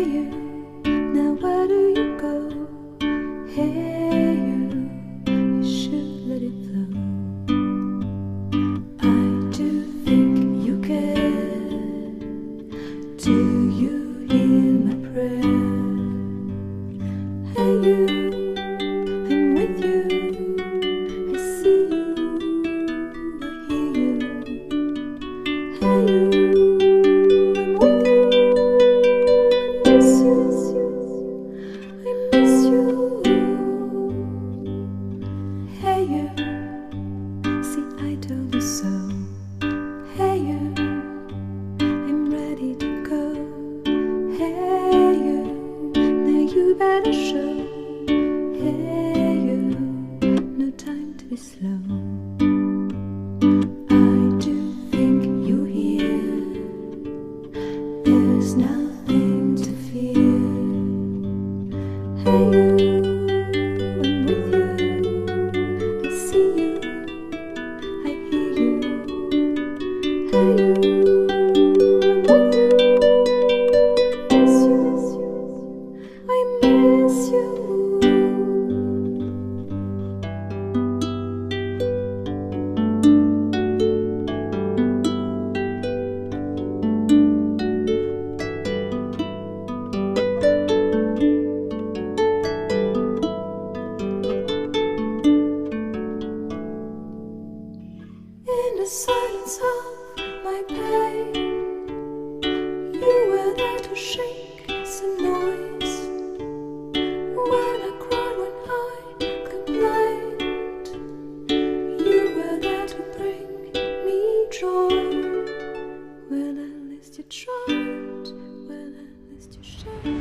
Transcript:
you, now where do you go? Hey you should let it flow. I do think you care. Do you hear my prayer? Hey you, I'm with you. I see you, I hear you. Hey you, I'm with you. I miss you, I miss you. Hey you, see I told you so. Hey you, I'm ready to go. Hey you, now you better show. Hey you, no time to be slow. I do think you hear. There's nothing to fear. Hey you, I'm with you. I see you, I hear you. Hey you, I'm with you. I miss you, I miss you. In the silence of my pain, you were there to shake some noise. When I cried, when I complained, you were there to bring me joy. Well, at least you tried, well, at least you shared.